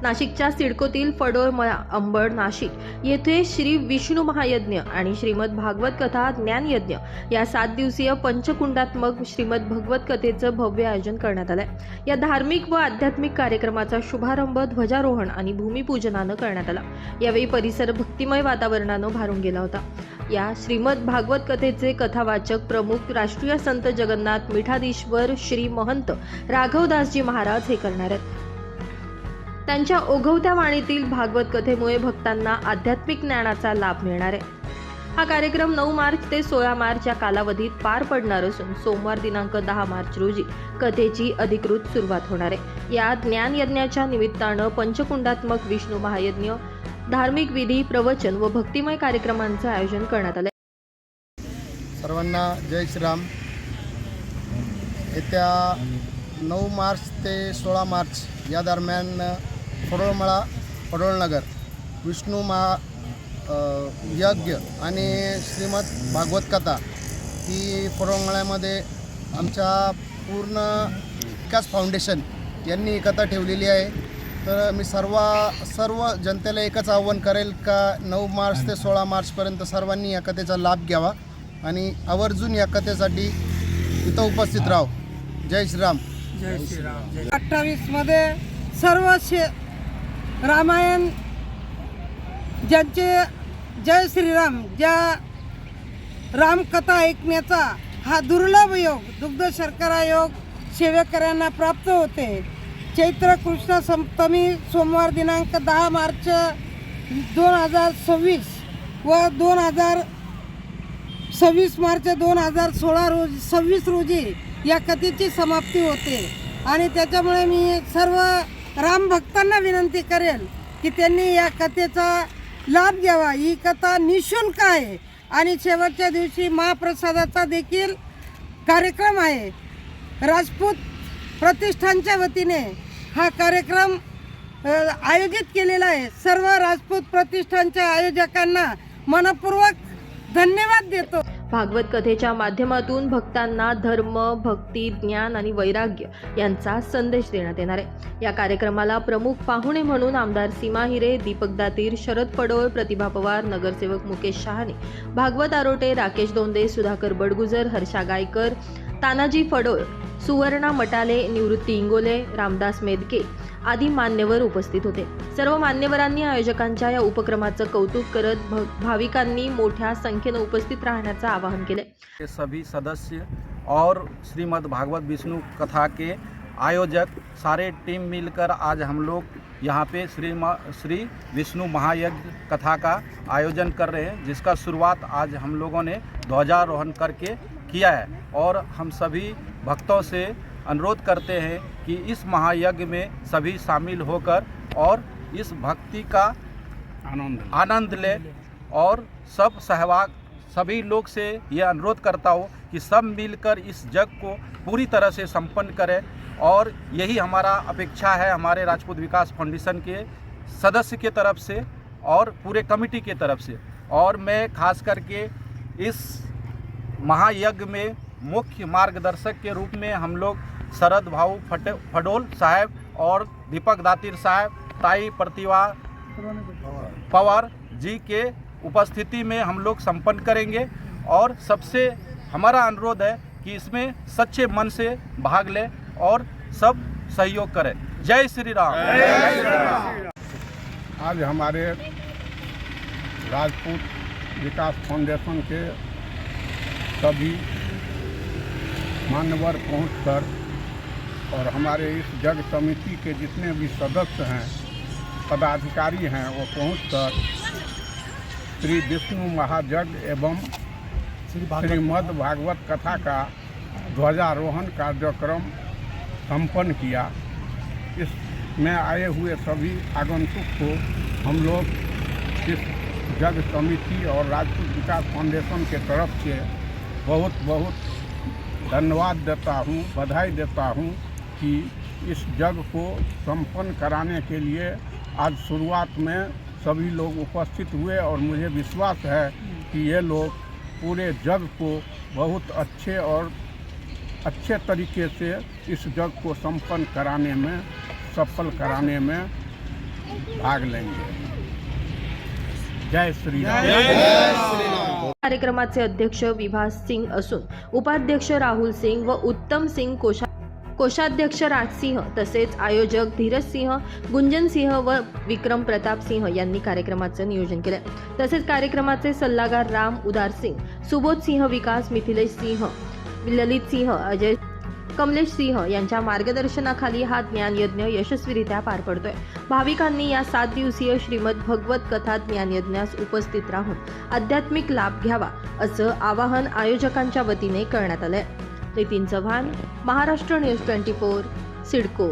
नाशिकच्या सिडकोतील फडोळ अंबड नाशिक येथे श्री विष्णू महायज्ञ आणि श्रीमद भागवत कथा ज्ञान यज्ञ या 7 दिवसीय पंचकुंडात्मक श्रीमद भगवत कथेचं भव्य आयोजन करण्यात आलंय। या धार्मिक व आध्यात्मिक कार्यक्रमाचा शुभारंभ ध्वजारोहण आणि भूमिपूजनानं करण्यात आला। यावेळी परिसर भक्तिमय वातावरणानं भारून गेला होता। या श्रीमद भागवत कथेचे कथावाचक प्रमुख राष्ट्रीय संत जगन्नाथ मिठाधीश्वर श्री महंत राघवदासजी महाराज हे करणार आहेत। त्यांच्या ओघवत्या वाणीतील भागवत कथेमुळे भक्तांना आध्यात्मिक ज्ञानाचा लाभ मिळणार आहे। हा कार्यक्रम 9 मार्च ते 16 मार्च या कालावधीत पार पडणार असून सोमवार दिनांक 10 मार्च रोजी कथेची अधिकृत सुरुवात होणार आहे। या ज्ञान यज्ञाच्या निमित्तानं पंचकुंडात्मक विष्णू महायज्ञ, धार्मिक विधी, प्रवचन व भक्तिमय कार्यक्रमांचं आयोजन करण्यात आले। सर्वांना जय श्रीराम। येत्या 9 मार्च ते 16 मार्च या दरम्यान फडोळनगर विष्णू यज्ञ आणि श्रीमद भागवत कथा ही फडोळमळ्यामध्ये आमच्या पूर्ण विकास फाउंडेशन यांनी ही कथा ठेवलेली आहे। तर मी सर्व जनतेला एकच आव्हान करेल का 9 मार्च ते 16 मार्चपर्यंत सर्वांनी या कथेचा लाभ घ्यावा आणि आवर्जून या कथेसाठी इथं उपस्थित राहावं। जय श्रीराम। जय श्रीराम। 28 मध्ये सर्व रामायण ज्यांचे जय श्रीराम ज्या रामकथा ऐकण्याचा हा दुर्लभ योग दुग्ध शर्करा योग सेवेकऱ्यांना प्राप्त होते। चैत्र कृष्ण सप्तमी सोमवार दिनांक 10 मार्च 2026 व 26 मार्च 2026 रोजी या कथेची समाप्ती होते आणि त्याच्यामुळे मी सर्व राम भक्तांना विनंती करेल की त्यांनी या कथेचा लाभ घ्यावा। ही कथा निःशुल्क आहे आणि शेवटच्या दिवशी महाप्रसादाचा देखील कार्यक्रम आहे। राजपूत प्रतिष्ठानच्या वतीने हा कार्यक्रम आयोजित केलेला आहे। सर्व राजपूत प्रतिष्ठानच्या आयोजकांना मनपूर्वक धन्यवाद देतो। भागवत कथेच्या माध्यमातून भक्तांना धर्म, भक्ती, ज्ञान आणि वैराग्य यांचा संदेश देण्यात येणार आहे। या कार्यक्रमाला प्रमुख पाहुणे म्हणून आमदार सीमा हिरे, दीपक दातीर, शरद पडोळ, प्रतिभा पवार, नगरसेवक मुकेश शहाणे, भागवत आरोटे, राकेश दोंदे, सुधाकर बडगुजर, हर्षा गायकर, तानाजी फडोळ, सुवर्णा मटाले, निवृत्ती इंगोले, रामदास मेदके आदी मान्यवर उपस्थित होते। सर्व मान्यवरांनी आयोजकांच्या या उपक्रमाचं कौतुक करत भाविकांनी मोठ्या संख्येने उपस्थित राहण्याचं आवाहन केले। सभी सदस्य और श्रीमद् भागवत विष्णु कथा के आयोजक सारे टीम मिलकर आज हम लोग यहाँ पे श्री विष्णु महायज्ञ कथा का आयोजन कर रहे हैं, जिसका शुरुआत आज हम लोगों ने ध्वजारोहण करके किया है। और हम सभी भक्तों से अनुरोध करते हैं कि इस महायज्ञ में सभी शामिल होकर और इस भक्ति का आनंद लें और सब सहभाग सभी लोग से ये अनुरोध करता हूँ कि सब मिलकर इस यज्ञ को पूरी तरह से संपन्न करें। और यही हमारा अपेक्षा है हमारे राजपूत विकास फाउंडेशन के सदस्य के तरफ से और पूरे कमेटी के तरफ से। और मैं खास करके इस महायज्ञ में मुख्य मार्गदर्शक के रूप में हम लोग शरद भाऊ फडोल साहब और दीपक दातीर साहब, ताई प्रतिभा पवार जी के उपस्थिति में हम लोग संपन्न करेंगे। और सबसे हमारा अनुरोध है कि इसमें सच्चे मन से भाग लें और सब सहयोग करें। जय श्री राम। आज हमारे राजपूत विकास फाउंडेशन के सभी मान्यवर पहुंचकर और हमारे इस यज्ञ समिति के जितने भी सदस्य हैं, पदाधिकारी हैं, वो पहुंचकर श्री विष्णु महायज्ञ एवं श्रीमद् भागवत कथा का ध्वजारोहण कार्यक्रम संपन्न किया। इसमें आए हुए सभी आगंतुक को हम लोग इस यज्ञ समिति और राजपूत विकास फाउंडेशन के तरफ से बहुत बहुत धन्यवाद देता हूँ, बधाई देता हूँ कि इस यज्ञ को संपन्न कराने के लिए आज शुरुआत में सभी लोग उपस्थित हुए और मुझे विश्वास है कि ये लोग पूरे यज्ञ को बहुत अच्छे तरीके से इस यज्ञ को संपन्न कराने में, सफल कराने में भाग लेंगे। जय श्री राम। कार्यक्रमाचे अध्यक्ष विभास सिंग असून उपाध्यक्ष राहुल सिंग व उत्तम सिंग कोषाध्यक्ष राजसिंह तसेच आयोजक धीरज सिंह, गुंजन सिंह व विक्रम प्रताप सिंह यांनी कार्यक्रमाचं नियोजन केले। तसेच कार्यक्रमाचे सल्लागार राम उदार सिंग, सुबोध सिंह, विकास, मिथिलेश सिंह, ललित सिंह, अजय, कमलेश सिंह यांच्या मार्गदर्शनाखाली हा ज्ञानयज्ञ यशस्वीरित्या पार पडतोय। भाविकांनी या 7 दिवसीय श्रीमद भगवत कथा ज्ञानयज्ञास उपस्थित राहून आध्यात्मिक लाभ घ्यावा असं आवाहन आयोजकांच्या वतीने करण्यात आलंय। नितीन चव्हाण, महाराष्ट्र न्यूज 24, सिडको।